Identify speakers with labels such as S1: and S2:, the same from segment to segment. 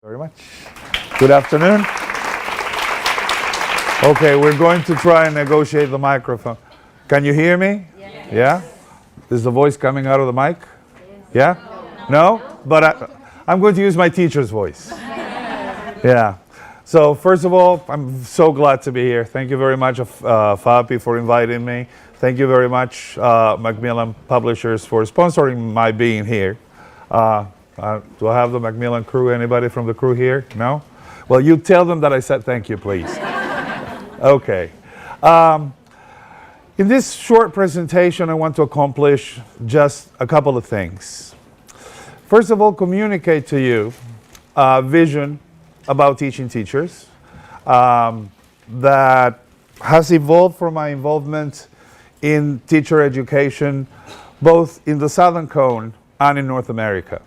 S1: Very much. Good afternoon. Okay, we're going to try and negotiate the microphone. Can you hear me?
S2: Yes.
S1: Yeah? Is the voice coming out of the mic? Yeah? No? But I'm going to use my teacher's voice. Yeah. So first of all, I'm so glad to be here. Thank you very much, FAAPI, for inviting me. Thank you very much, Macmillan Publishers, for sponsoring my being here. Do I have the Macmillan crew? Anybody from the crew here? No? Well, you tell them that I said thank you, please. Okay. In this short presentation, I want to accomplish just a couple of things. First of all, communicate to you a vision about teaching teachers that has evolved from my involvement in teacher education, both in the Southern Cone and in North America.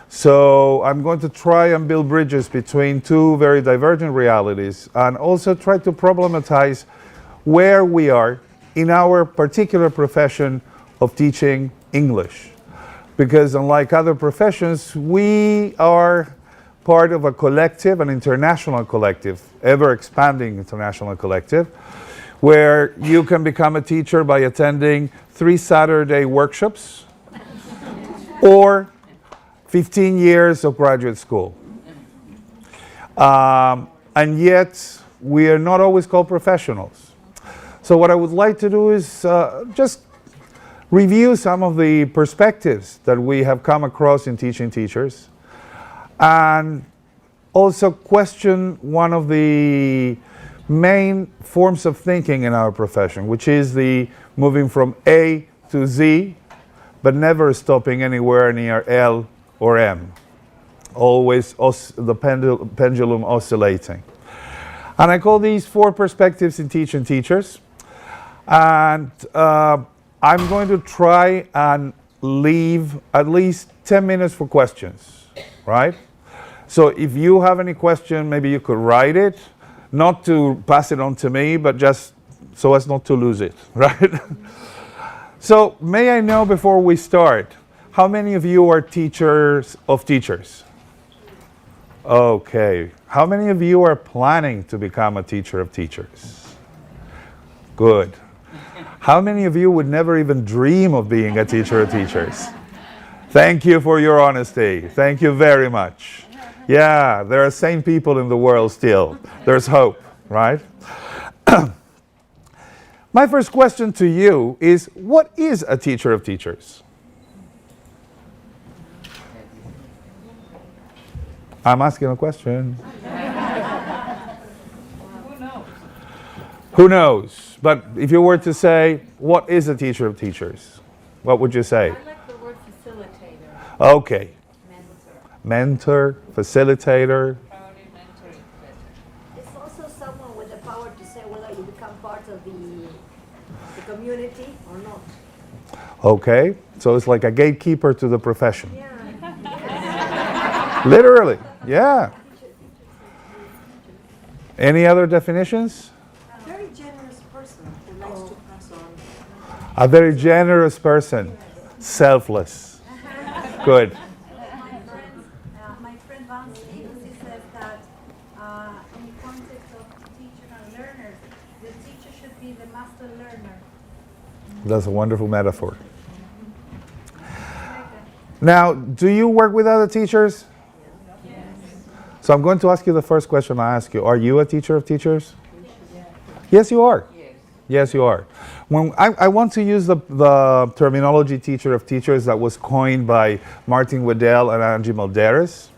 S1: So I'm going to try and build bridges between two very divergent realities and also try to problematize where we are in our particular profession of teaching English. Because unlike other professions, we are part of a collective, an international collective, ever-expanding international collective, where you can become a teacher by attending 3 Saturday workshops or 15 years of graduate school. And yet, we are not always called professionals. So what I would like to do is just review some of the perspectives that we have come across in teaching teachers, and also question one of the main forms of thinking in our profession, which is the moving from A to Z, but never stopping anywhere near L or M. Always the pendulum oscillating. And I call these 4 perspectives in teaching teachers. And I'm going to try and leave at least 10 minutes for questions, right? So if you have any question, maybe you could write it, not to pass it on to me, but just so as not to lose it, right? So may I know before we start, how many of you are teachers of teachers? Okay. How many of you are planning to become a teacher of teachers? Good. How many of you would never even dream of being a teacher of teachers? Thank you for your honesty. Thank you very much. Yeah, there are sane people in the world still. There's hope, right? My first question to you is, what is a teacher of teachers? I'm asking a question.
S2: Who knows?
S1: Who knows? But if you were to say, what is a teacher of teachers? What would you say?
S2: I like the word facilitator.
S1: Okay.
S2: Mentor.
S1: Mentor, facilitator.
S2: Probably mentor is better.
S3: It's also someone with the power to say whether you become part of the community or not.
S1: Okay. So it's like a gatekeeper to the profession.
S3: Yeah.
S1: Literally. Yeah. Any other definitions?
S3: A very generous person who likes to pass on.
S1: A very generous person. Selfless. Good.
S4: My friend Van Stevens, he says that in the context of teacher and learner, the teacher should be the master learner.
S1: That's a wonderful metaphor. Now, do you work with other teachers?
S4: Yes.
S1: So I'm going to ask you the first question I ask you. Are you a teacher of teachers? Yes, you are.
S2: Yes.
S1: Yes, you are. When I want to use the terminology teacher of teachers that was coined by Martin Weddell and Angie Malderes,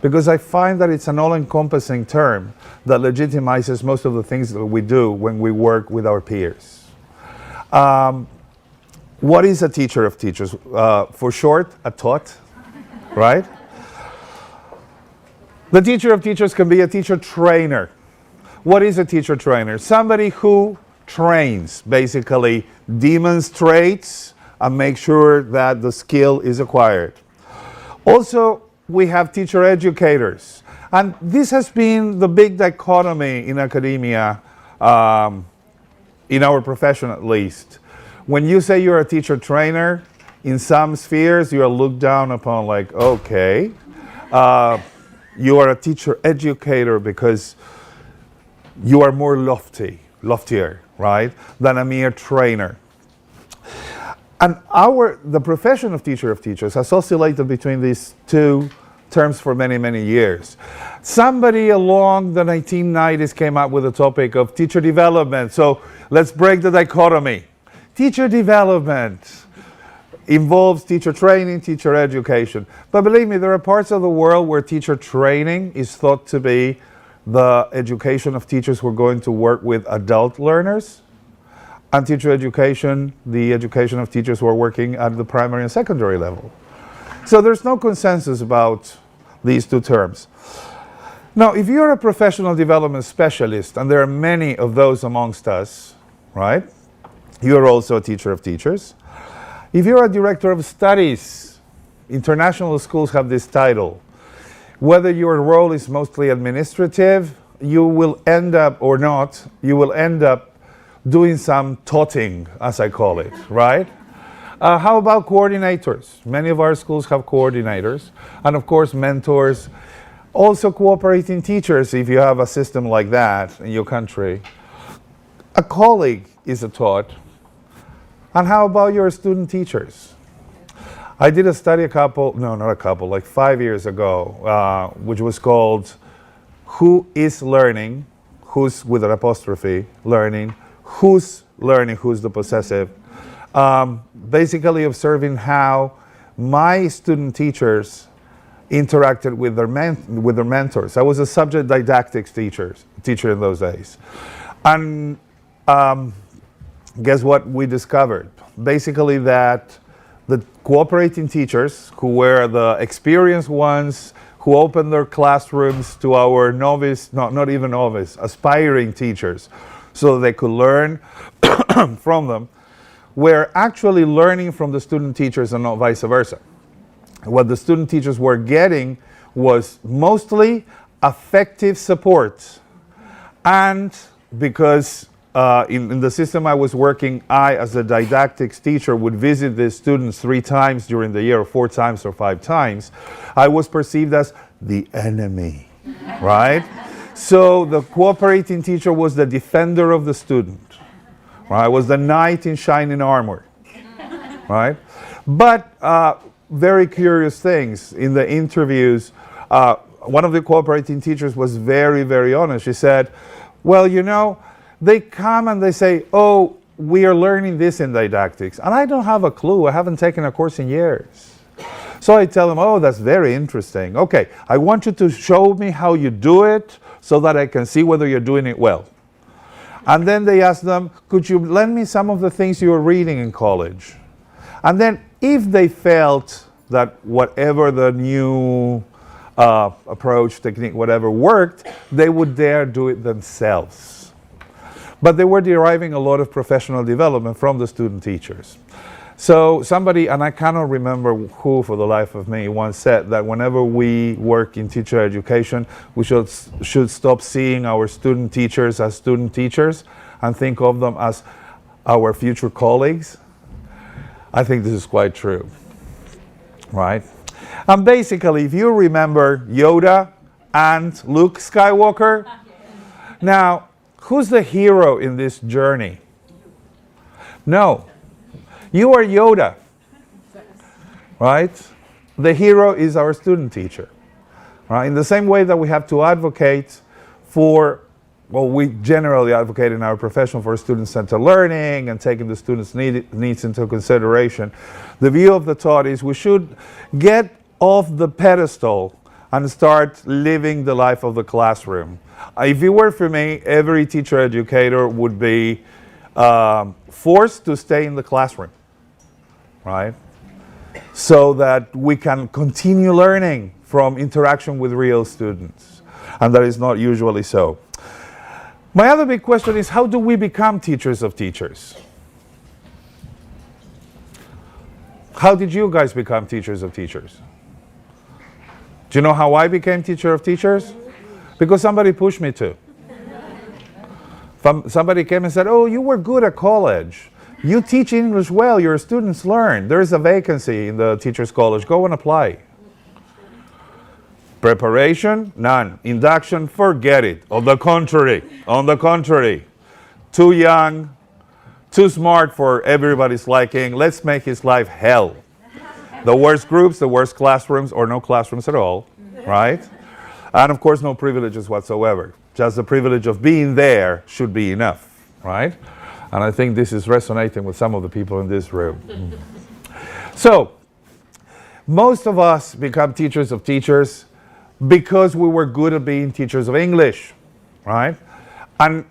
S1: because I find that it's an all-encompassing term that legitimizes most of the things that we do when we work with our peers. What is a teacher of teachers? For short, a taught, right? The teacher of teachers can be a teacher trainer. What is a teacher trainer? Somebody who trains, basically demonstrates and makes sure that the skill is acquired. Also, we have teacher educators. And this has been the big dichotomy in academia, in our profession at least. When you say you're a teacher trainer, in some spheres you are looked down upon like, okay. You are a teacher educator because you are more loftier, right, than a mere trainer. And the profession of teachers has oscillated between these two terms for many, many years. Somebody along the 1990s came up with the topic of teacher development. So let's break the dichotomy. Teacher development involves teacher training, teacher education. But believe me, there are parts of the world where teacher training is thought to be the education of teachers who are going to work with adult learners, and teacher education, the education of teachers who are working at the primary and secondary level. So there's no consensus about these two terms. Now, if you're a professional development specialist, and there are many of those amongst us, right? You're also a teacher of teachers. If you're a director of studies, international schools have this title. Whether your role is mostly administrative, you will end up, or not, you will end up doing some taughting, as I call it, right? How about coordinators? Many of our schools have coordinators, and of course mentors. Also cooperating teachers, if you have a system like that in your country. A colleague is a taught. And how about your student teachers? I did a study like 5 years ago, which was called Who is Learning? Who's with an apostrophe, learning. Who's learning? Who's the possessive? Basically observing how my student teachers interacted with their mentors. I was a subject didactics teacher in those days. And guess what we discovered? Basically that the cooperating teachers, who were the experienced ones, who opened their classrooms to our novice, not even novice, aspiring teachers, so they could learn from them, were actually learning from the student teachers and not vice versa. What the student teachers were getting was mostly affective support. And because in the system I was working, I, as a didactics teacher, would visit the students 3 times during the year, or 4 times or 5 times, I was perceived as the enemy, right? So the cooperating teacher was the defender of the student, right? Was the knight in shining armor, right? But very curious things in the interviews. One of the cooperating teachers was very, very honest. She said, well, you know, they come and they say, oh, we are learning this in didactics. And I don't have a clue. I haven't taken a course in years. So I tell them, oh, that's very interesting. Okay, I want you to show me how you do it so that I can see whether you're doing it well. And then they ask them, could you lend me some of the things you were reading in college? And then if they felt that whatever the new approach, technique, whatever worked, they would dare do it themselves. But they were deriving a lot of professional development from the student teachers. So somebody, and I cannot remember who for the life of me, once said that whenever we work in teacher education, we should stop seeing our student teachers as student teachers and think of them as our future colleagues. I think this is quite true, right? And basically, if you remember Yoda and Luke Skywalker, now, who's the hero in this journey? No, you are Yoda, right? The hero is our student teacher, right? In the same way that we have to advocate for, well, we generally advocate in our profession for student-centered learning and taking the students' needs into consideration. The view of the thought is we should get off the pedestal and start living the life of the classroom. If it were for me, every teacher educator would be forced to stay in the classroom, right? So that we can continue learning from interaction with real students. And that is not usually so. My other big question is, how do we become teachers of teachers? How did you guys become teachers of teachers? Do you know how I became teacher of teachers? Because somebody pushed me to. Somebody came and said, oh, you were good at college. You teach English well, your students learn. There is a vacancy in the Teachers College. Go and apply. Preparation? None. Induction? Forget it. On the contrary, too young, too smart for everybody's liking. Let's make his life hell. The worst groups, the worst classrooms, or no classrooms at all, right? And of course, no privileges whatsoever. Just the privilege of being there should be enough, right? And I think this is resonating with some of the people in this room. So, most of us become teachers of teachers because we were good at being teachers of English, right? And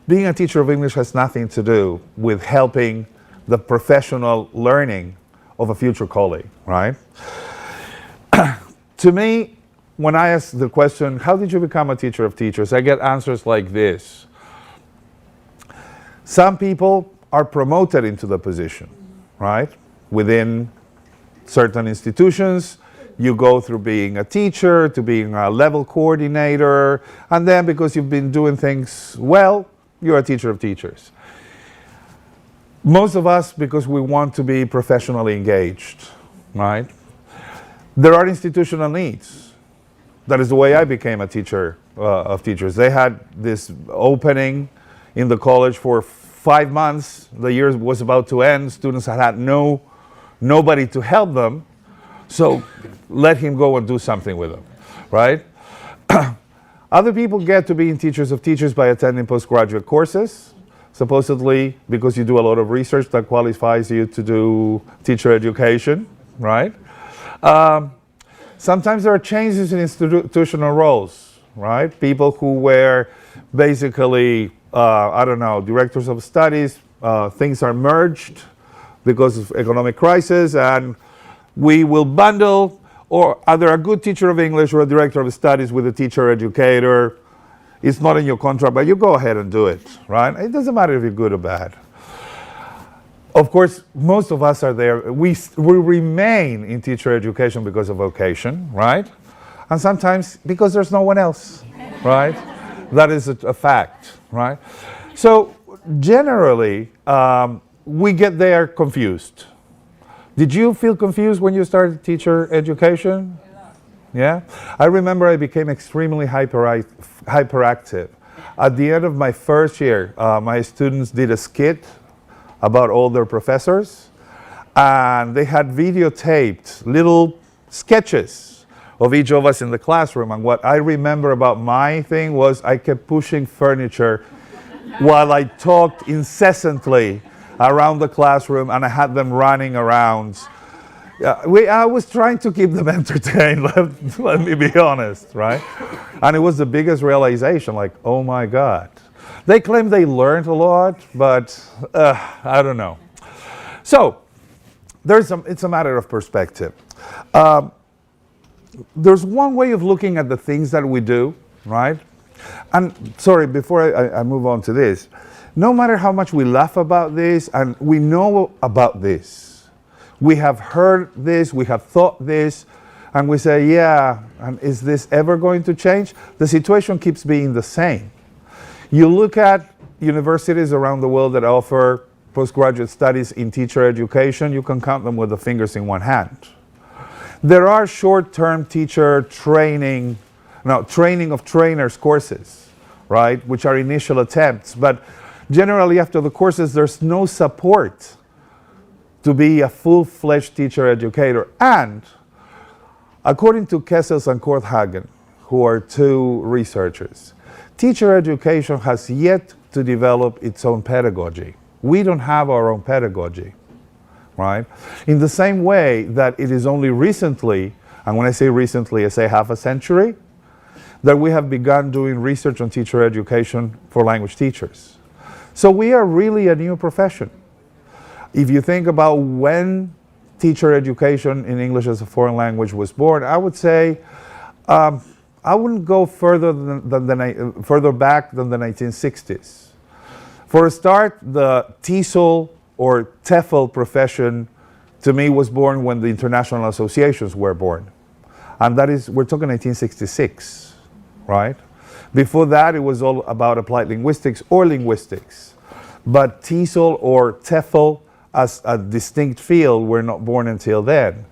S1: being a teacher of English has nothing to do with helping the professional learning of a future colleague, right? To me, when I ask the question, how did you become a teacher of teachers? I get answers like this. Some people are promoted into the position, right? Within certain institutions, you go through being a teacher to being a level coordinator, and then because you've been doing things well, you're a teacher of teachers. Most of us, because we want to be professionally engaged, right? There are institutional needs. That is the way I became a teacher of teachers. They had this opening in the college for 5 months. The year was about to end. Students had nobody to help them. So let him go and do something with them, right? Other people get to being teachers of teachers by attending postgraduate courses, supposedly because you do a lot of research that qualifies you to do teacher education, right? Sometimes there are changes in institutional roles, right? People who were basically, directors of studies, things are merged because of economic crisis, and we will bundle, or either a good teacher of English or a director of studies with a teacher educator. It's not in your contract, but you go ahead and do it, right? It doesn't matter if you're good or bad. Of course, most of us are there. We remain in teacher education because of vocation, right? And sometimes because there's no one else, right? That is a fact, right? So generally, we get there confused. Did you feel confused when you started teacher education? Yeah? I remember I became extremely hyperactive. At the end of my first year, my students did a skit about all their professors, and they had videotaped little sketches of each of us in the classroom. And what I remember about my thing was I kept pushing furniture while I talked incessantly around the classroom, and I had them running around. I was trying to keep them entertained, let me be honest, right? And it was the biggest realization, like, oh my God. They claim they learned a lot, but I don't know. So, it's a matter of perspective. There's one way of looking at the things that we do, right? And sorry, before I move on to this, no matter how much we laugh about this, and we know about this, we have heard this, we have thought this, and we say, yeah, and is this ever going to change? The situation keeps being the same. You look at universities around the world that offer postgraduate studies in teacher education, you can count them with the fingers in one hand. There are short-term teacher training of trainers courses, right, which are initial attempts, but generally after the courses there's no support to be a full-fledged teacher educator. And according to Kessels and Korthagen, who are two researchers, teacher education has yet to develop its own pedagogy. We don't have our own pedagogy, right? In the same way that it is only recently, and when I say recently, I say half a century, that we have begun doing research on teacher education for language teachers. So we are really a new profession. If you think about when teacher education in English as a foreign language was born, I would say I wouldn't go further back than the 1960s. For a start, the TESOL or TEFL profession to me was born when the international associations were born. And that is, we're talking 1966, right? Before that, it was all about applied linguistics or linguistics. But TESOL or TEFL as a distinct field were not born until then.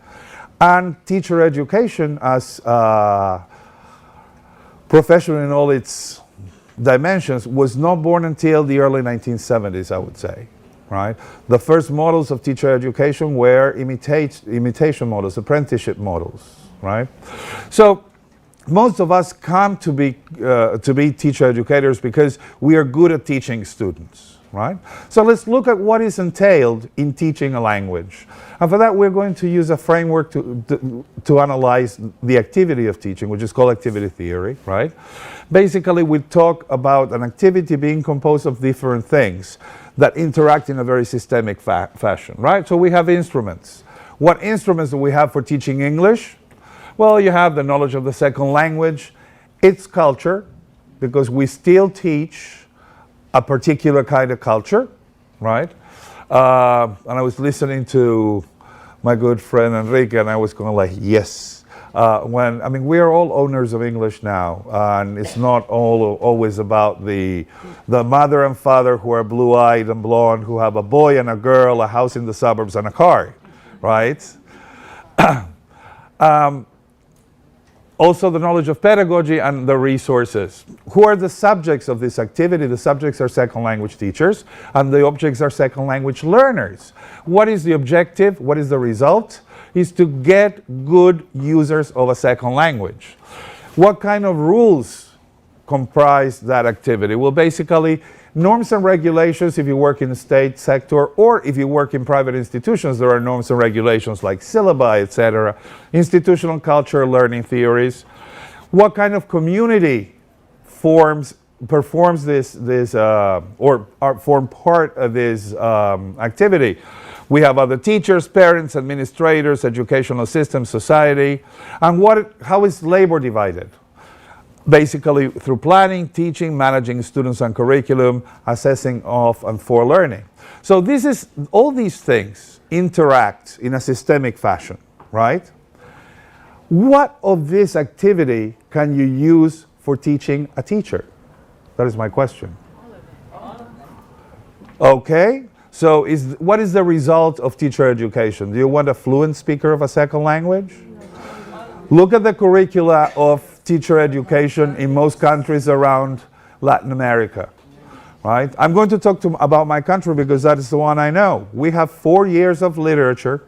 S1: And teacher education as profession in all its dimensions was not born until the early 1970s, I would say, right? The first models of teacher education were imitation models, apprenticeship models, right? So most of us come to be teacher educators because we are good at teaching students, right? So let's look at what is entailed in teaching a language. And for that, we're going to use a framework to analyze the activity of teaching, which is called activity theory, right? Basically, we talk about an activity being composed of different things that interact in a very systemic fashion, right? So we have instruments. What instruments do we have for teaching English? Well, you have the knowledge of the second language, its culture, because we still teach a particular kind of culture, right? And I was listening to my good friend Enrique, and I was going like, yes. We are all owners of English now, and it's not always about the mother and father who are blue-eyed and blonde, who have a boy and a girl, a house in the suburbs, and a car, right? Also the knowledge of pedagogy and the resources. Who are the subjects of this activity? The subjects are second language teachers, and the objects are second language learners. What is the objective? What is the result? Is to get good users of a second language. What kind of rules comprise that activity? Well, basically, norms and regulations if you work in the state sector, or if you work in private institutions, there are norms and regulations like syllabi, etc. Institutional culture, learning theories. What kind of community performs this or form part of this activity? We have other teachers, parents, administrators, educational systems, society. And how is labor divided? Basically through planning, teaching, managing students and curriculum, assessing of and for learning. So all these things interact in a systemic fashion, right? What of this activity can you use for teaching a teacher? That is my question. Okay, so what is the result of teacher education? Do you want a fluent speaker of a second language? Look at the curricula of teacher education in most countries around Latin America, right? I'm going to talk about my country because that is the one I know. We have 4 years of literature.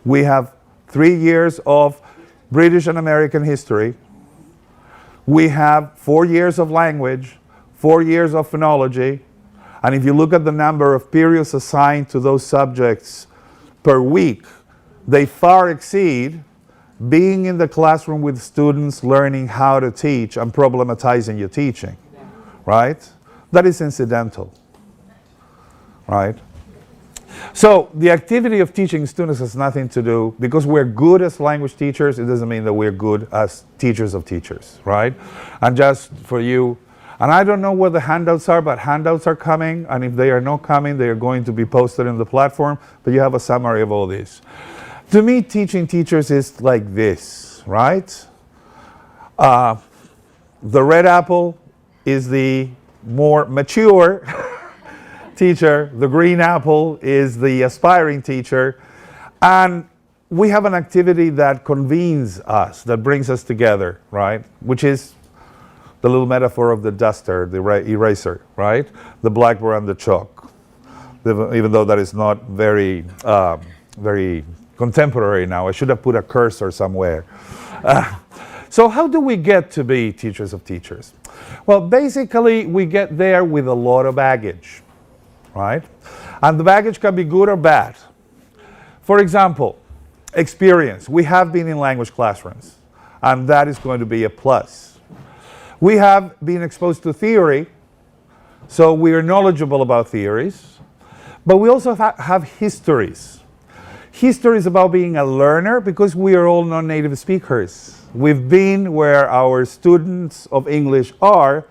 S1: We have 3 years of British and American history. We have 4 years of language, 4 years of phonology. And if you look at the number of periods assigned to those subjects per week, they far exceed being in the classroom with students, learning how to teach and problematizing your teaching, right? That is incidental, right? So the activity of teaching students has nothing to do, because we're good as language teachers, it doesn't mean that we're good as teachers of teachers, right? And just for you, and I don't know where the handouts are, but handouts are coming, and if they are not coming, they are going to be posted in the platform, but you have a summary of all this. To me, teaching teachers is like this, right? The red apple is the more mature teacher. The green apple is the aspiring teacher. And we have an activity that convenes us, that brings us together, right? Which is the little metaphor of the duster, the eraser, right? The blackboard and the chalk. Even though that is not very contemporary now. I should have put a cursor somewhere. So how do we get to be teachers of teachers? Well, basically, we get there with a lot of baggage, right? And the baggage can be good or bad. For example, experience. We have been in language classrooms, and that is going to be a plus. We have been exposed to theory, so we are knowledgeable about theories, but we also have histories. History is about being a learner, because we are all non-native speakers. We've been where our students of English are,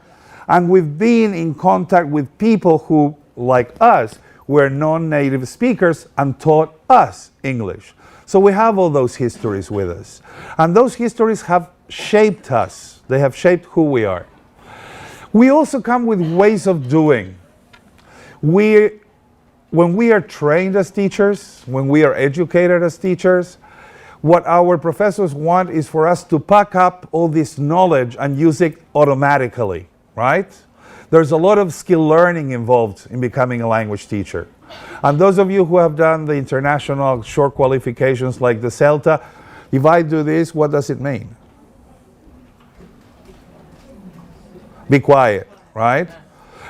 S1: and we've been in contact with people who, like us, were non-native speakers and taught us English. So we have all those histories with us. And those histories have shaped us. They have shaped who we are. We also come with ways of doing. When we are trained as teachers, when we are educated as teachers, what our professors want is for us to pack up all this knowledge and use it automatically, right? There's a lot of skill learning involved in becoming a language teacher. And those of you who have done the international short qualifications like the CELTA, if I do this, what does it mean? Be quiet, right?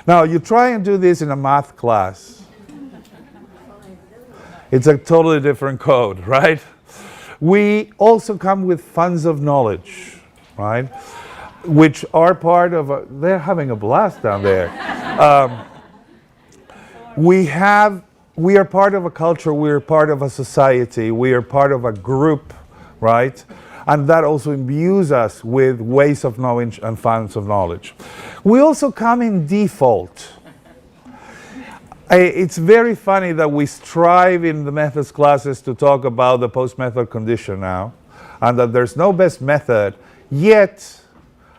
S1: Now, you try and do this in a math class. It's a totally different code, right? We also come with funds of knowledge, right? Which are part of they're having a blast down there. We are part of a culture, we are part of a society, we are part of a group, right? And that also imbues us with ways of knowledge and funds of knowledge. We also come in default. It's very funny that we strive in the methods classes to talk about the post-method condition now, and that there's no best method, yet,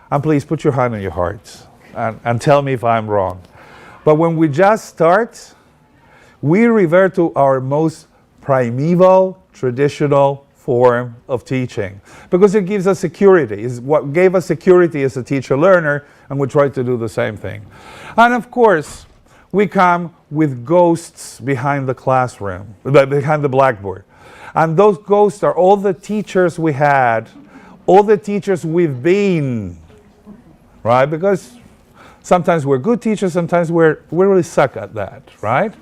S1: and please put your hand on your heart and tell me if I'm wrong. But when we just start, we revert to our most primeval, traditional form of teaching because it gives us security. It's what gave us security as a teacher-learner, and we try to do the same thing. And of course, we come with ghosts behind the classroom, behind the blackboard. And those ghosts are all the teachers we had, all the teachers we've been, right? Because sometimes we're good teachers, sometimes we really suck at that, right?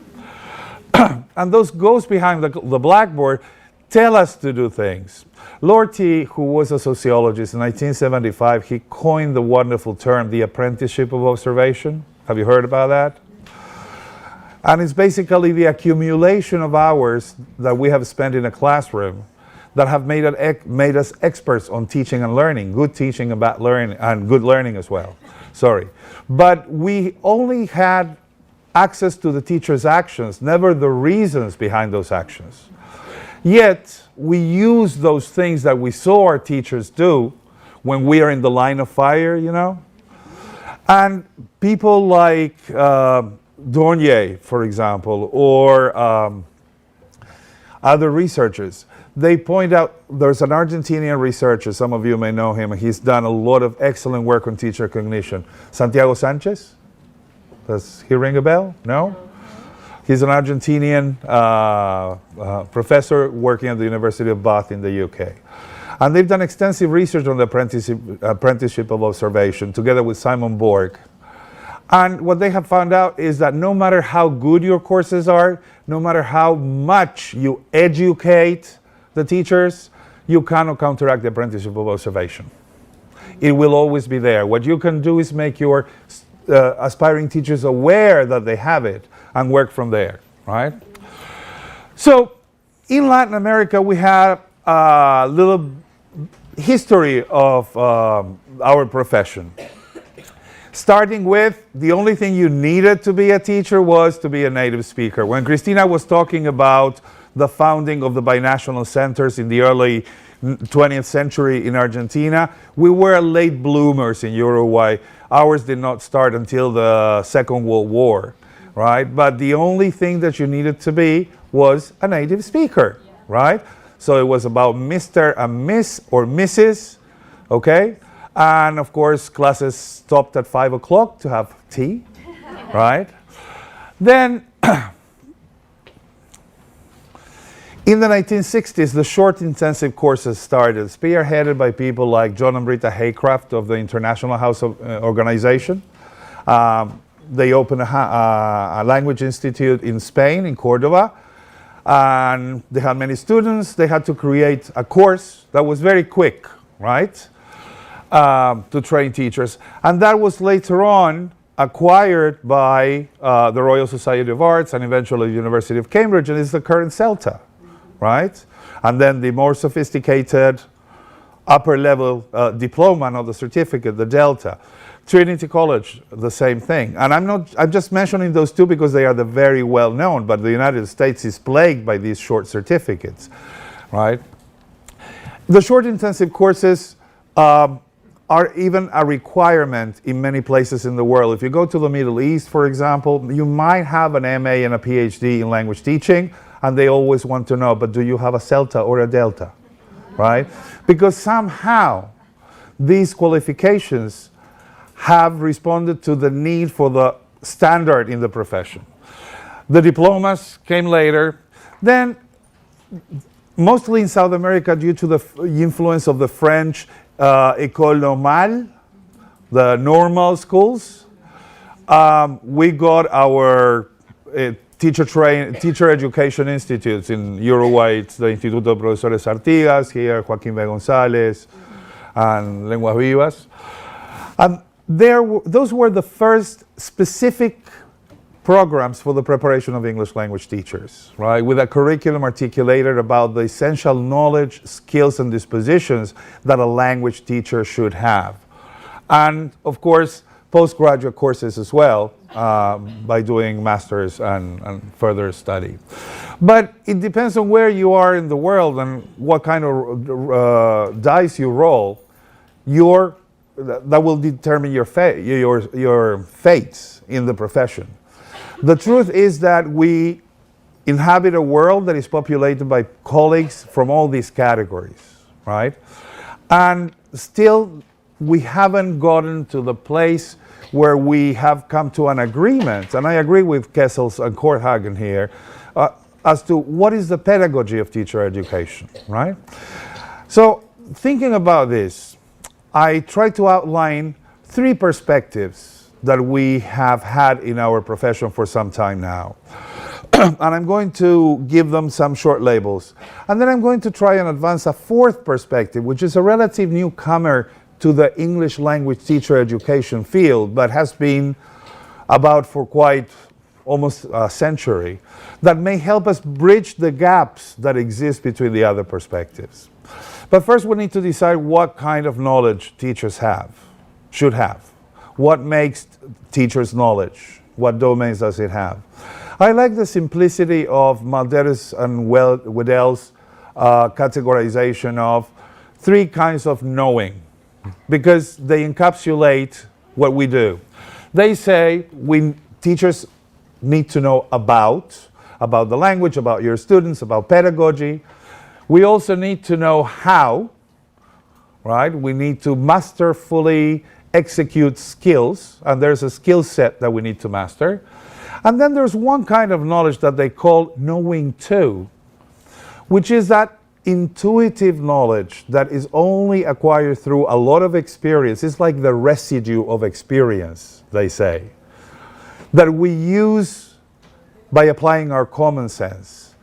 S1: And those ghosts behind the blackboard tell us to do things. Lord T, who was a sociologist in 1975, he coined the wonderful term, the apprenticeship of observation. Have you heard about that? And it's basically the accumulation of hours that we have spent in a classroom that have made us experts on teaching and learning, good teaching and bad learning, and good learning as well. Sorry. But we only had access to the teacher's actions, never the reasons behind those actions. Yet, we use those things that we saw our teachers do when we are in the line of fire, you know? And people like Dornier, for example, or other researchers, they point out, there's an Argentinian researcher, some of you may know him, he's done a lot of excellent work on teacher cognition. Santiago Sanchez? Does he ring a bell? No? He's an Argentinian professor working at the University of Bath in the UK. And they've done extensive research on the apprenticeship of observation together with Simon Borg. And what they have found out is that no matter how good your courses are, no matter how much you educate the teachers, you cannot counteract the apprenticeship of observation. It will always be there. What you can do is make your aspiring teachers aware that they have it and work from there, right? So in Latin America, we have a little history of our profession. Starting with, the only thing you needed to be a teacher was to be a native speaker. When Cristina was talking about the founding of the binational centers in the early 20th century in Argentina, we were late bloomers in Uruguay. Ours did not start until the Second World War, right? But the only thing that you needed to be was a native speaker, right? So it was about Mr. and Miss or Mrs., okay? And of course, classes stopped at 5 o'clock to have tea, right? Then, in the 1960s, the short intensive courses started, spearheaded by people like John and Britta Haycraft of the International House of Organization. They opened a language institute in Spain, in Córdoba, and they had many students. They had to create a course that was very quick, right? To train teachers. And that was later on acquired by the Royal Society of Arts and eventually the University of Cambridge, and is the current CELTA, right? And then the more sophisticated upper level diploma, not the certificate, the Delta. Trinity College, the same thing. And I'm just mentioning those two because they are the very well known, but the United States is plagued by these short certificates, right? The short intensive courses are even a requirement in many places in the world. If you go to the Middle East, for example, you might have an MA and a PhD in language teaching, and they always want to know, but do you have a CELTA or a Delta? right? Because somehow these qualifications have responded to the need for the standard in the profession. The diplomas came later. Then, mostly in South America, due to the influence of the French École Normale, the normal schools, we got our teacher education institutes. In Uruguay, it's the Instituto de Profesores Artigas, here Joaquín B. González, and Lenguas Vivas. And those were the first specific programs for the preparation of English language teachers, right? With a curriculum articulated about the essential knowledge, skills, and dispositions that a language teacher should have. And of course, postgraduate courses as well, by doing masters and further study. But it depends on where you are in the world and what kind of dice you roll. That will determine your fates in the profession. The truth is that we inhabit a world that is populated by colleagues from all these categories, right? And still, we haven't gotten to the place where we have come to an agreement, and I agree with Kessels and Korthagen here, as to what is the pedagogy of teacher education, right? So, thinking about this, I try to outline 3 perspectives that we have had in our profession for some time now. And I'm going to give them some short labels. And then I'm going to try and advance a 4th perspective, which is a relative newcomer to the English language teacher education field, but has been about for quite almost a century, that may help us bridge the gaps that exist between the other perspectives. But first we need to decide what kind of knowledge teachers should have. What makes teachers' knowledge? What domains does it have? I like the simplicity of Malderes and Weddell's categorization of 3 kinds of knowing, because they encapsulate what we do. They say teachers need to know about the language, about your students, about pedagogy. We also need to know how, right? We need to masterfully execute skills, and there's a skill set that we need to master. And then there's one kind of knowledge that they call knowing to, which is that intuitive knowledge that is only acquired through a lot of experience. It's like the residue of experience, they say, that we use by applying our common sense.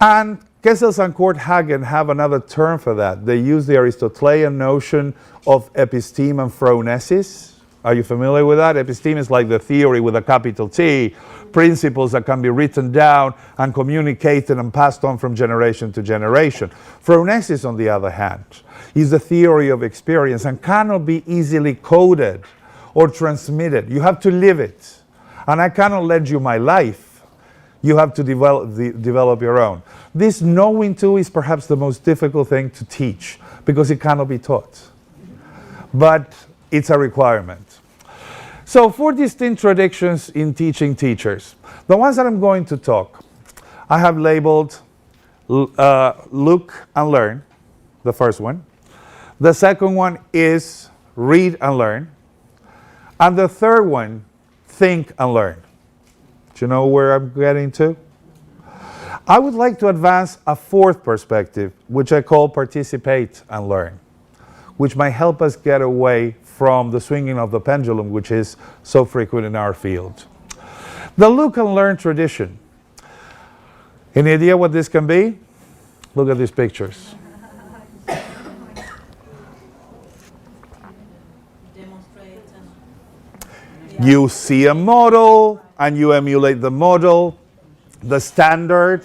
S1: And Kessels and Korthagen have another term for that. They use the Aristotelian notion of episteme and phronesis. Are you familiar with that? Episteme is like the theory with a capital T, principles that can be written down and communicated and passed on from generation to generation. Phronesis, on the other hand, is the theory of experience and cannot be easily coded or transmitted. You have to live it. And I cannot lend you my life. You have to develop your own. This knowing to is perhaps the most difficult thing to teach because it cannot be taught. But it's a requirement. So 4 distinct traditions in teaching teachers. The ones that I'm going to talk, I have labeled look and learn, the first one. The second one is read and learn. And the third one, think and learn. Do you know where I'm getting to? I would like to advance a 4th perspective, which I call participate and learn, which might help us get away from the swinging of the pendulum, which is so frequent in our field. The look and learn tradition. Any idea what this can be? Look at these pictures. You see a model and you emulate the model. The standard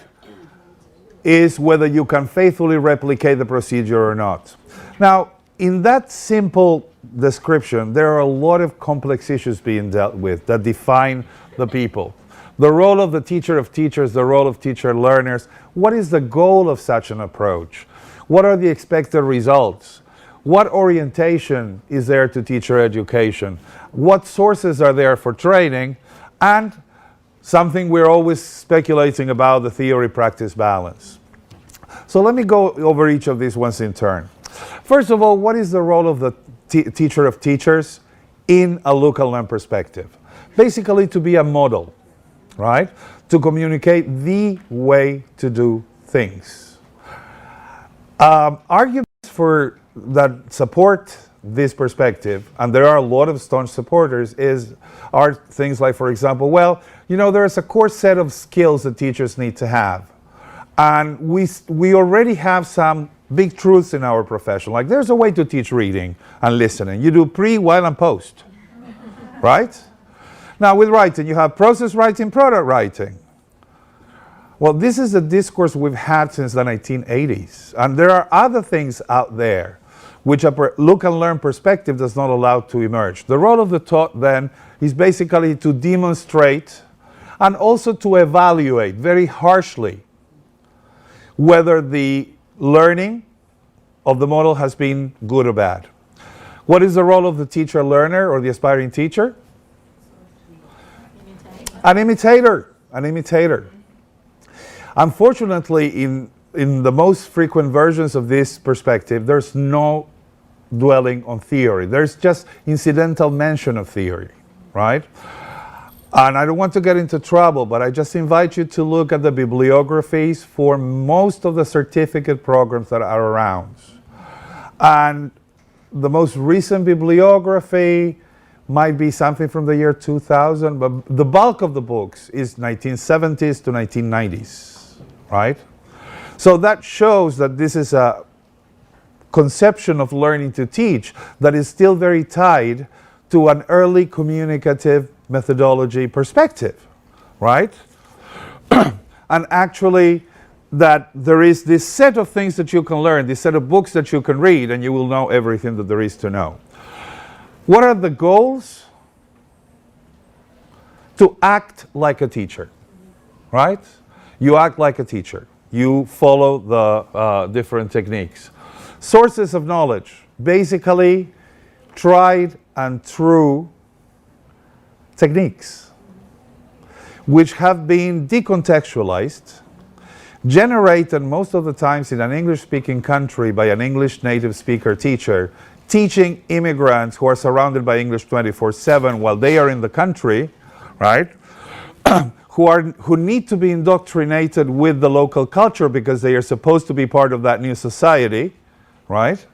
S1: is whether you can faithfully replicate the procedure or not. Now, in that simple description, there are a lot of complex issues being dealt with that define the people. The role of the teacher of teachers, the role of teacher learners. What is the goal of such an approach? What are the expected results? What orientation is there to teacher education? What sources are there for training? And something we're always speculating about, the theory-practice balance. So let me go over each of these ones in turn. First of all, what is the role of the teacher of teachers in a look and learn perspective? Basically to be a model, right? To communicate the way to do things. Arguments that support this perspective, and there are a lot of staunch supporters, are things like, for example, well, you know, there's a core set of skills that teachers need to have. And we already have some big truths in our profession. Like there's a way to teach reading and listening. You do pre, while, and post, right? Now with writing, you have process writing, product writing. Well, this is a discourse we've had since the 1980s. And there are other things out there which a look and learn perspective does not allow to emerge. The role of the taught then is basically to demonstrate and also to evaluate very harshly whether the learning of the model has been good or bad. What is the role of the teacher learner or the aspiring teacher? An imitator. An imitator. Unfortunately, in the most frequent versions of this perspective, there's no dwelling on theory. There's just incidental mention of theory, right? And I don't want to get into trouble, but I just invite you to look at the bibliographies for most of the certificate programs that are around. And the most recent bibliography might be something from the year 2000, but the bulk of the books is 1970s to 1990s, right? So that shows that this is a conception of learning to teach that is still very tied to an early communicative methodology perspective, right? And actually that there is this set of things that you can learn, this set of books that you can read, and you will know everything that there is to know. What are the goals? To act like a teacher, right? You act like a teacher. You follow the different techniques. Sources of knowledge, basically tried and true techniques, which have been decontextualized, generated most of the times in an English-speaking country by an English native speaker teacher, teaching immigrants who are surrounded by English 24/7 while they are in the country, right? who need to be indoctrinated with the local culture because they are supposed to be part of that new society, right?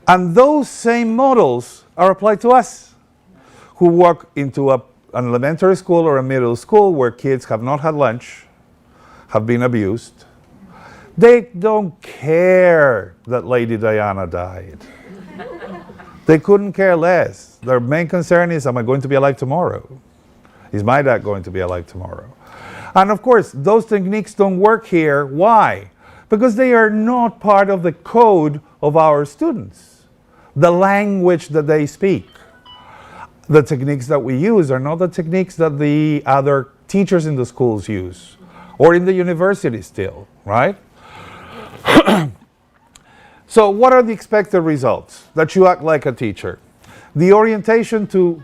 S1: And those same models are applied to us who walk into an elementary school or a middle school where kids have not had lunch, have been abused. They don't care that Lady Diana died. They couldn't care less. Their main concern is, am I going to be alive tomorrow? Is my dad going to be alive tomorrow? And of course, those techniques don't work here. Why? Because they are not part of the code of our students, the language that they speak. The techniques that we use are not the techniques that the other teachers in the schools use, or in the university still, right? So what are the expected results? That you act like a teacher. The orientation to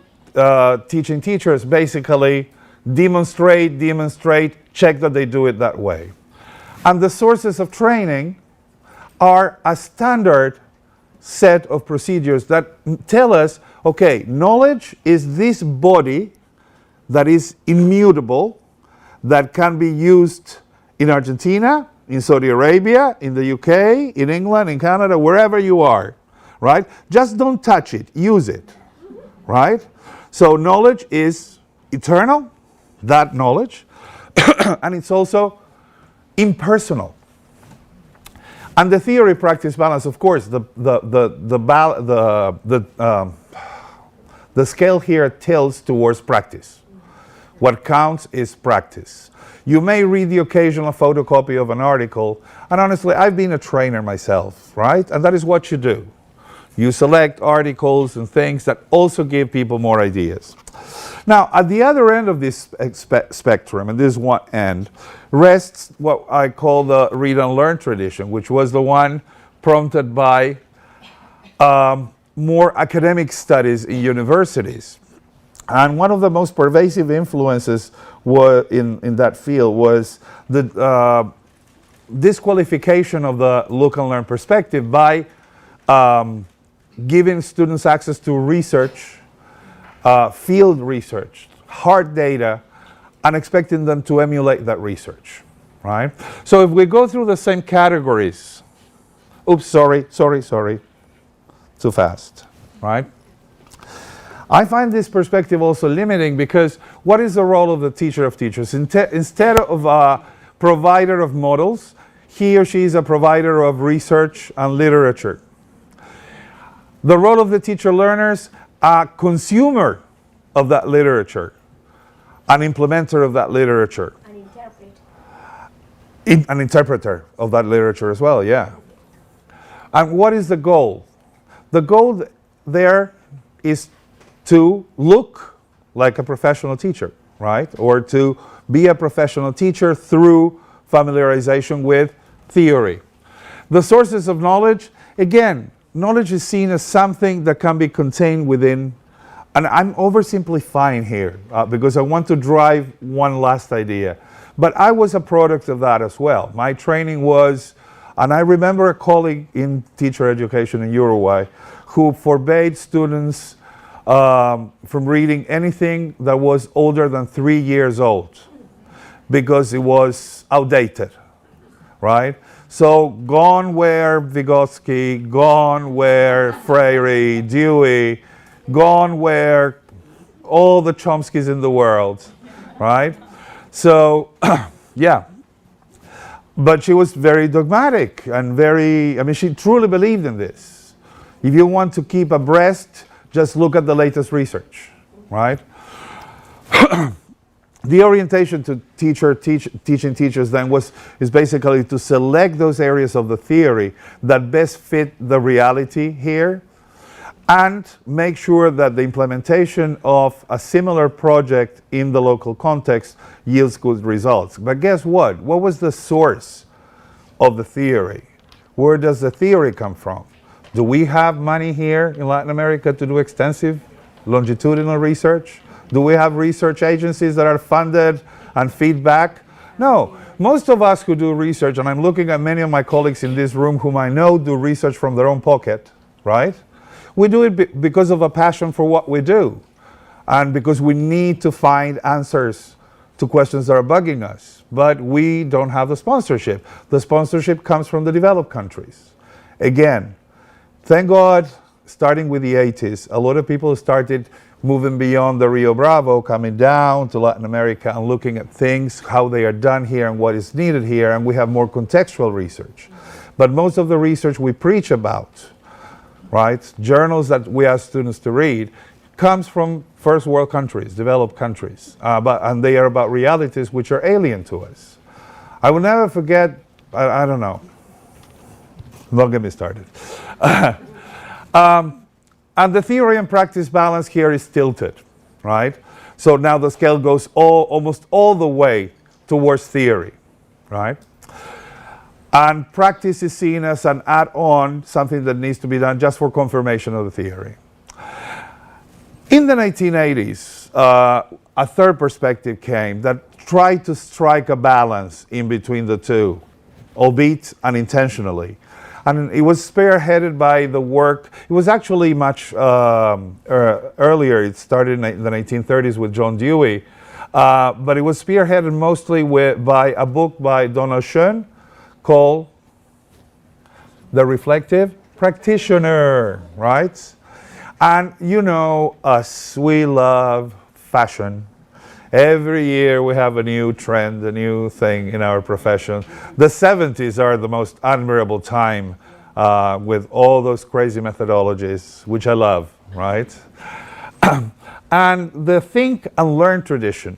S1: teaching teachers basically demonstrate, check that they do it that way. And the sources of training are a standard set of procedures that tell us, okay, knowledge is this body that is immutable, that can be used in Argentina, in Saudi Arabia, in the UK, in England, in Canada, wherever you are, right? Just don't touch it, use it, right? So knowledge is eternal, that knowledge, and it's also impersonal. And the theory-practice balance, of course, the scale here tilts towards practice. What counts is practice. You may read the occasional photocopy of an article, and honestly, I've been a trainer myself, right? And that is what you do. You select articles and things that also give people more ideas. Now, at the other end of this spectrum, and this is one end, rests what I call the read and learn tradition, which was the one prompted by more academic studies in universities. And one of the most pervasive influences in that field was the disqualification of the look and learn perspective by giving students access to research, field research, hard data, and expecting them to emulate that research, right? So if we go through the same categories, oops, sorry, too fast, right? I find this perspective also limiting because what is the role of the teacher of teachers? Instead of a provider of models, he or she is a provider of research and literature. The role of the teacher learners, a consumer of that literature, an implementer of that literature.
S3: An interpret.
S1: An interpreter of that literature as well, yeah. And what is the goal? The goal there is to look like a professional teacher, right? Or to be a professional teacher through familiarization with theory. The sources of knowledge, again, knowledge is seen as something that can be contained within, and I'm oversimplifying here because I want to drive one last idea. But I was a product of that as well. My training was, and I remember a colleague in teacher education in Uruguay who forbade students from reading anything that was older than 3 years old because it was outdated, right? So gone were Vygotsky, gone were Freire, Dewey, gone were all the Chomskys in the world, right? So, yeah. But she was very dogmatic and she truly believed in this. If you want to keep abreast, just look at the latest research, right? The orientation to teaching teachers then is basically to select those areas of the theory that best fit the reality here and make sure that the implementation of a similar project in the local context yields good results. But guess what? What was the source of the theory? Where does the theory come from? Do we have money here in Latin America to do extensive longitudinal research? Do we have research agencies that are funded and feedback? No. Most of us who do research, and I'm looking at many of my colleagues in this room whom I know do research from their own pocket, right? We do it because of a passion for what we do and because we need to find answers to questions that are bugging us. But we don't have the sponsorship. The sponsorship comes from the developed countries. Again, thank God, starting with the 80s, a lot of people started moving beyond the Rio Bravo, coming down to Latin America and looking at things, how they are done here and what is needed here, and we have more contextual research. But most of the research we preach about, right, journals that we ask students to read, comes from first world countries, developed countries, and they are about realities which are alien to us. I will never forget, I don't know, don't get me started. And the theory and practice balance here is tilted, right? So now the scale goes almost all the way towards theory, right? And practice is seen as an add-on, something that needs to be done just for confirmation of the theory. In the 1980s, a third perspective came that tried to strike a balance in between the two, albeit unintentionally. And it was spearheaded by the work, it was actually much earlier, it started in the 1930s with John Dewey, but it was spearheaded mostly by a book by Donald Schoen called The Reflective Practitioner, right? And you know us, we love fashion. Every year we have a new trend, a new thing in our profession. The 70s are the most admirable time with all those crazy methodologies, which I love, right? And the think and learn tradition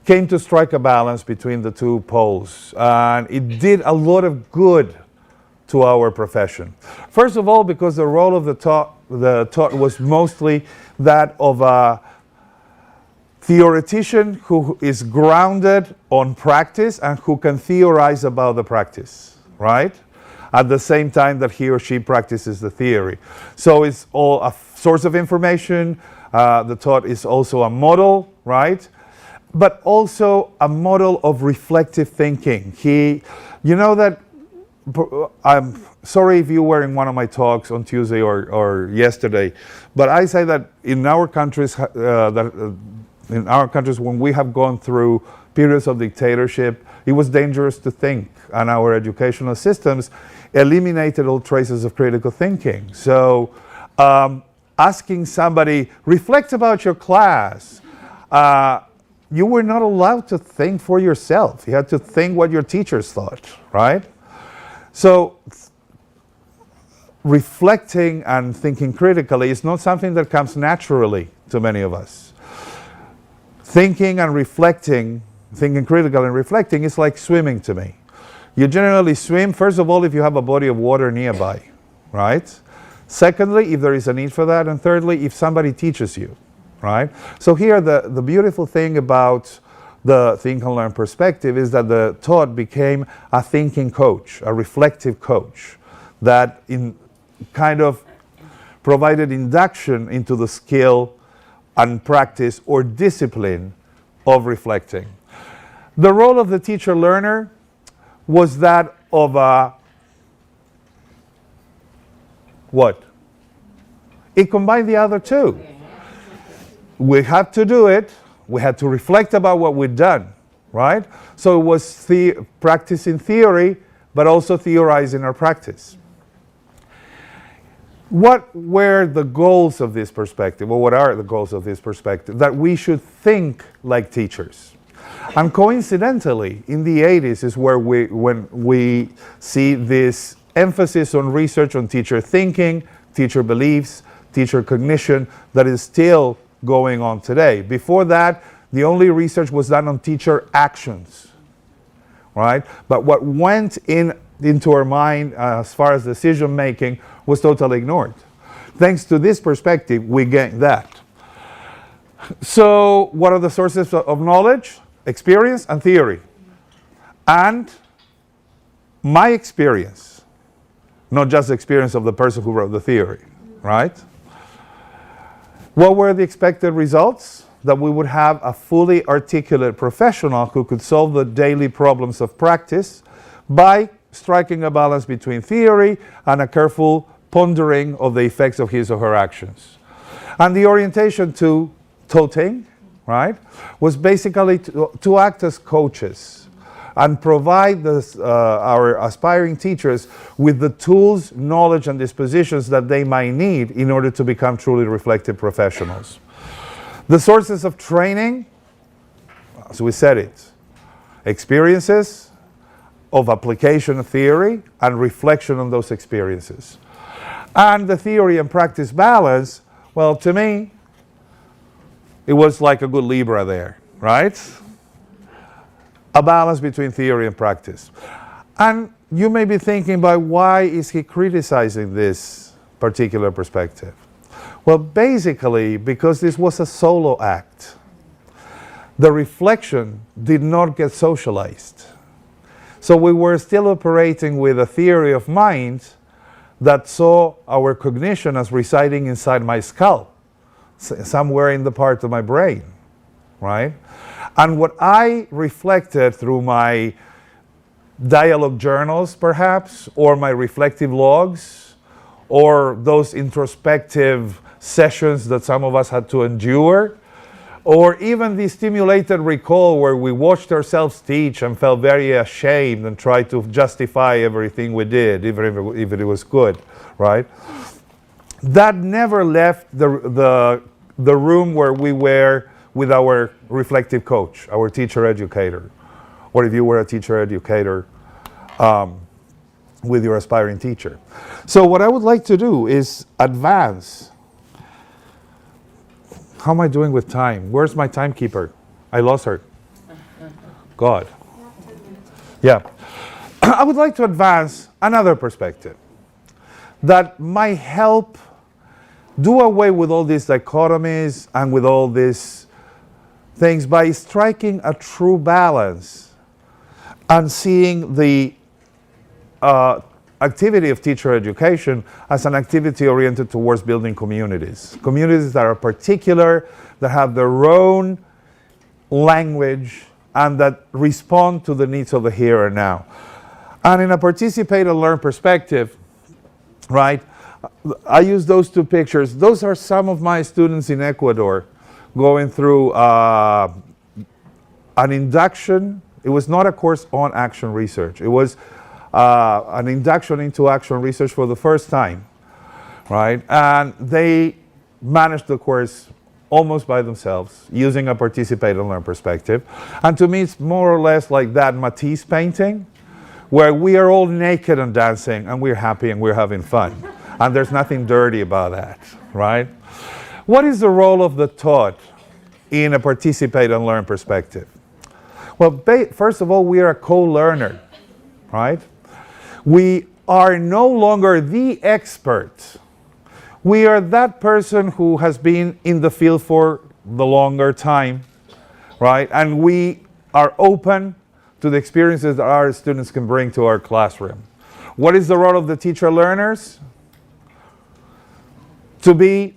S1: came to strike a balance between the two poles. And it did a lot of good to our profession. First of all, because the role of the taught was mostly that of a theoretician who is grounded on practice and who can theorize about the practice, right? At the same time that he or she practices the theory. So it's all a source of information. The thought is also a model, right? But also a model of reflective thinking. You know that, I'm sorry if you were in one of my talks on Tuesday or yesterday, but I say that in our countries, when we have gone through periods of dictatorship, it was dangerous to think, and our educational systems eliminated all traces of critical thinking. So asking somebody, reflect about your class, you were not allowed to think for yourself. You had to think what your teachers thought, right? So reflecting and thinking critically is not something that comes naturally to many of us. Thinking and reflecting, thinking critically and reflecting is like swimming to me. You generally swim, first of all, if you have a body of water nearby, right? Secondly, if there is a need for that. And thirdly, if somebody teaches you, right? So here, the beautiful thing about the Think and Learn perspective is that the thought became a thinking coach, a reflective coach that kind of provided induction into the skill and practice or discipline of reflecting. The role of the teacher-learner was that of a what? It combined the other two. We had to do it. We had to reflect about what we'd done, right? So it was practicing theory, but also theorizing our practice. What were the goals of this perspective, or what are the goals of this perspective? That we should think like teachers. And coincidentally, in the 80s is when we see this emphasis on research on teacher thinking, teacher beliefs, teacher cognition that is still going on today. Before that, the only research was done on teacher actions, right? But what went into our mind as far as decision making was totally ignored. Thanks to this perspective, we gained that. So what are the sources of knowledge? Experience and theory. And my experience, not just the experience of the person who wrote the theory, right? What were the expected results? That we would have a fully articulate professional who could solve the daily problems of practice by striking a balance between theory and a careful pondering of the effects of his or her actions. And the orientation to toting, right, was basically to act as coaches and provide our aspiring teachers with the tools, knowledge, and dispositions that they might need in order to become truly reflective professionals. The sources of training, as we said it, experiences of application of theory and reflection on those experiences. And the theory and practice balance, well, to me, it was like a good Libra there, right? A balance between theory and practice. And you may be thinking, but why is he criticizing this particular perspective? Well, basically, because this was a solo act. The reflection did not get socialized. So we were still operating with a theory of mind that saw our cognition as residing inside my skull, somewhere in the part of my brain, right? And what I reflected through my dialogue journals, perhaps, or my reflective logs, or those introspective sessions that some of us had to endure, or even the stimulated recall where we watched ourselves teach and felt very ashamed and tried to justify everything we did, even if it was good, right? That never left the room where we were with our reflective coach, our teacher educator, or if you were a teacher educator, with your aspiring teacher. So what I would like to do is advance. How am I doing with time? Where's my timekeeper? I lost her. God. Yeah. I would like to advance another perspective that might help do away with all these dichotomies and with all these things by striking a true balance and seeing the activity of teacher education as an activity oriented towards building communities. Communities that are particular, that have their own language, and that respond to the needs of the here and now. And in a participate and learn perspective, right, I use those two pictures. Those are some of my students in Ecuador going through an induction. It was not a course on action research. It was an induction into action research for the first time, right? And they managed the course almost by themselves using a participate and learn perspective. And to me, it's more or less like that Matisse painting, where we are all naked and dancing and we're happy and we're having fun. And there's nothing dirty about that, right? What is the role of the taught in a participate and learn perspective? Well, first of all, we are a co-learner, right? We are no longer the expert. We are that person who has been in the field for the longer time, right? And we are open to the experiences that our students can bring to our classroom. What is the role of the teacher-learners? To be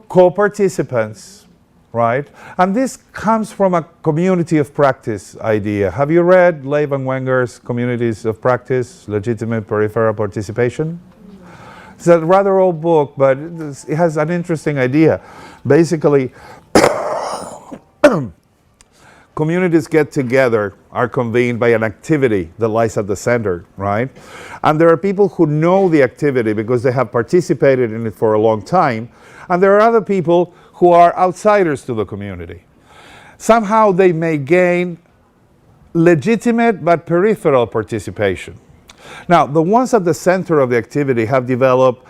S1: co-participants, right? And this comes from a community of practice idea. Have you read Leib and Wenger's Communities of Practice, Legitimate Peripheral Participation? It's a rather old book, but it has an interesting idea. Basically, communities get together, are convened by an activity that lies at the center, right? And there are people who know the activity because they have participated in it for a long time, and there are other people who are outsiders to the community. Somehow they may gain legitimate but peripheral participation. Now, the ones at the center of the activity have developed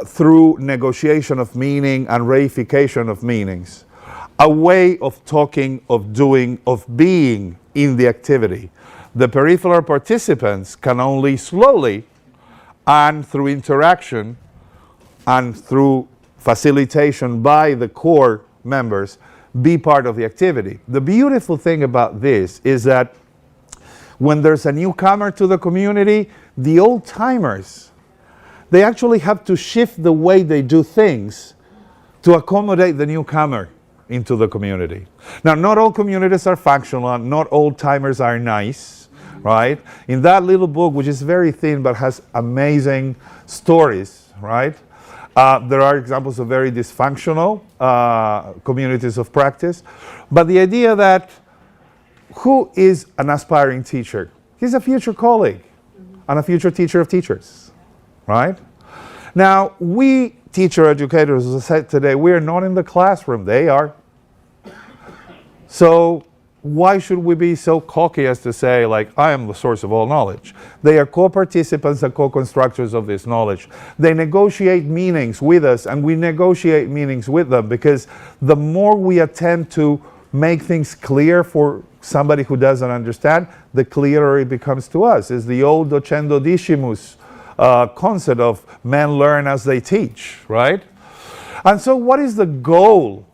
S1: through negotiation of meaning and reification of meanings, a way of talking, of doing, of being in the activity. The peripheral participants can only slowly and through interaction and through facilitation by the core members be part of the activity. The beautiful thing about this is that when there's a newcomer to the community, the old timers, they actually have to shift the way they do things to accommodate the newcomer into the community. Now, not all communities are functional, not all timers are nice, right? In that little book, which is very thin but has amazing stories, right? There are examples of very dysfunctional communities of practice. But the idea that who is an aspiring teacher? He's a future colleague and a future teacher of teachers, right? Now, we teacher educators, as I said today, we are not in the classroom, they are. So why should we be so cocky as to say, like, I am the source of all knowledge? They are co-participants and co-constructors of this knowledge. They negotiate meanings with us, and we negotiate meanings with them, because the more we attempt to make things clear for somebody who doesn't understand, the clearer it becomes to us. It's the old docendo discimus concept of men learn as they teach, right? And so what is the goal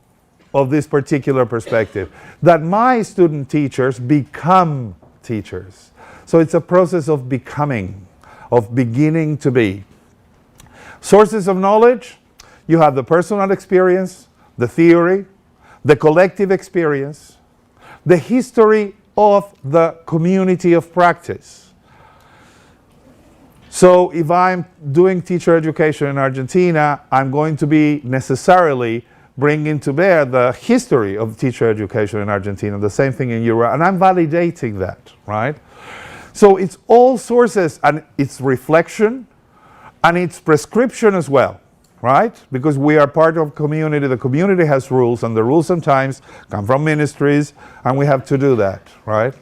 S1: of this particular perspective? That my student teachers become teachers. So it's a process of becoming, of beginning to be. Sources of knowledge, you have the personal experience, the theory, the collective experience, the history of the community of practice. So if I'm doing teacher education in Argentina, I'm going to be necessarily bringing to bear the history of teacher education in Argentina, the same thing in Europe, and I'm validating that, right? So it's all sources, and it's reflection, and it's prescription as well, right? Because we are part of community, the community has rules, and the rules sometimes come from ministries, and we have to do that, right?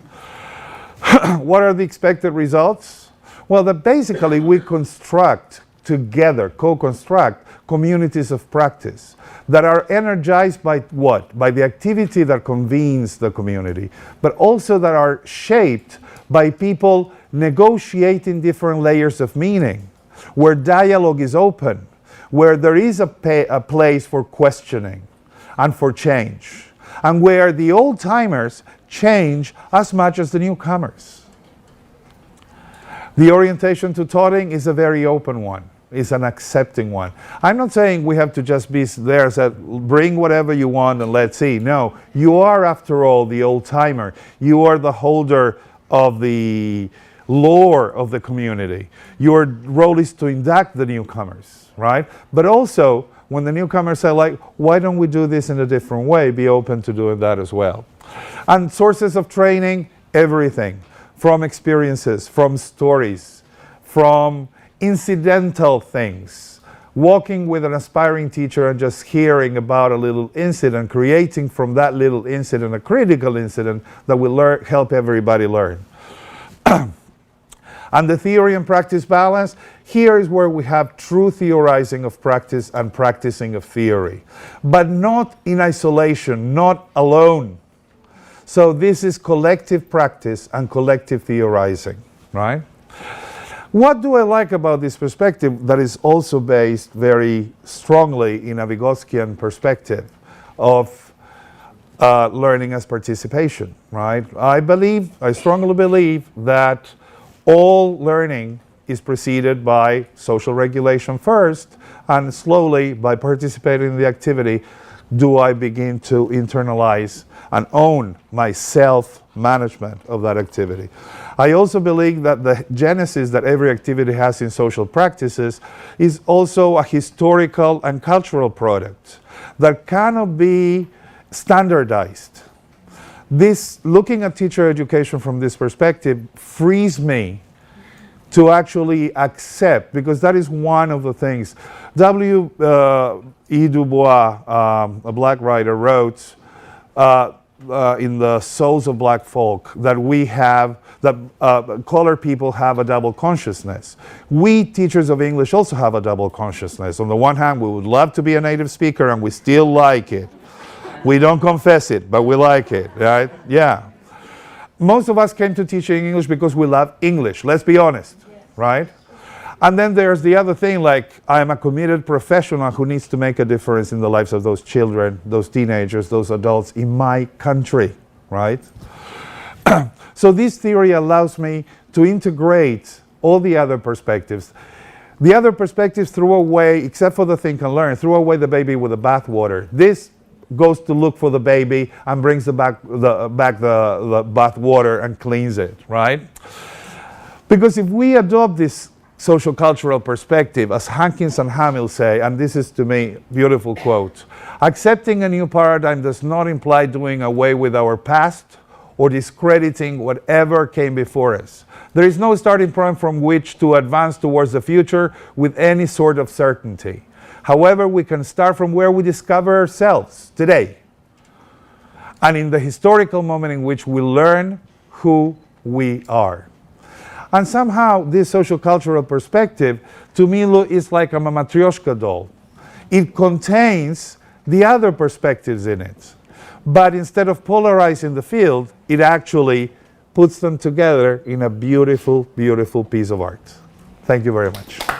S1: What are the expected results? Well, that basically we construct together, co-construct communities of practice that are energized by what? By the activity that convenes the community, but also that are shaped by people negotiating different layers of meaning, where dialogue is open, where there is a place for questioning and for change, and where the old-timers change as much as the newcomers. The orientation to taughting is a very open one. It's an accepting one. I'm not saying we have to just be there, say, bring whatever you want and let's see. No, you are, after all, the old-timer. You are the holder of the lore of the community. Your role is to induct the newcomers, right? But also, when the newcomers say, like, why don't we do this in a different way, be open to doing that as well. And sources of training, everything. From experiences, from stories, from incidental things. Walking with an aspiring teacher and just hearing about a little incident, creating from that little incident a critical incident that will help everybody learn. And the theory and practice balance, here is where we have true theorizing of practice and practicing of theory, but not in isolation, not alone. So this is collective practice and collective theorizing, right? What do I like about this perspective that is also based very strongly in a Vygotskian perspective of learning as participation, right? I strongly believe that all learning is preceded by social regulation first, and slowly, by participating in the activity, do I begin to internalize and own my self-management of that activity. I also believe that the genesis that every activity has in social practices is also a historical and cultural product that cannot be standardized. This, looking at teacher education from this perspective, frees me to actually accept, because that is one of the things. W.E. Du Bois, a black writer, wrote in The Souls of Black Folk that colored people have a double consciousness. We teachers of English also have a double consciousness. On the one hand, we would love to be a native speaker and we still like it. We don't confess it, but we like it, right? Yeah. Most of us came to teaching English because we love English, let's be honest, right? And then there's the other thing, like, I am a committed professional who needs to make a difference in the lives of those children, those teenagers, those adults in my country, right? So this theory allows me to integrate all the other perspectives. The other perspectives throw away, except for the think and learn, throw away the baby with the bathwater. This goes to look for the baby and brings back the bath water and cleans it, right? Because if we adopt this social cultural perspective, as Hankins and Hamill say, and this is to me a beautiful quote, accepting a new paradigm does not imply doing away with our past or discrediting whatever came before us. There is no starting point from which to advance towards the future with any sort of certainty. However, we can start from where we discover ourselves today, and in the historical moment in which we learn who we are. And somehow this social cultural perspective to me is like a matryoshka doll. It contains the other perspectives in it, but instead of polarizing the field, it actually puts them together in a beautiful, beautiful piece of art. Thank you very much.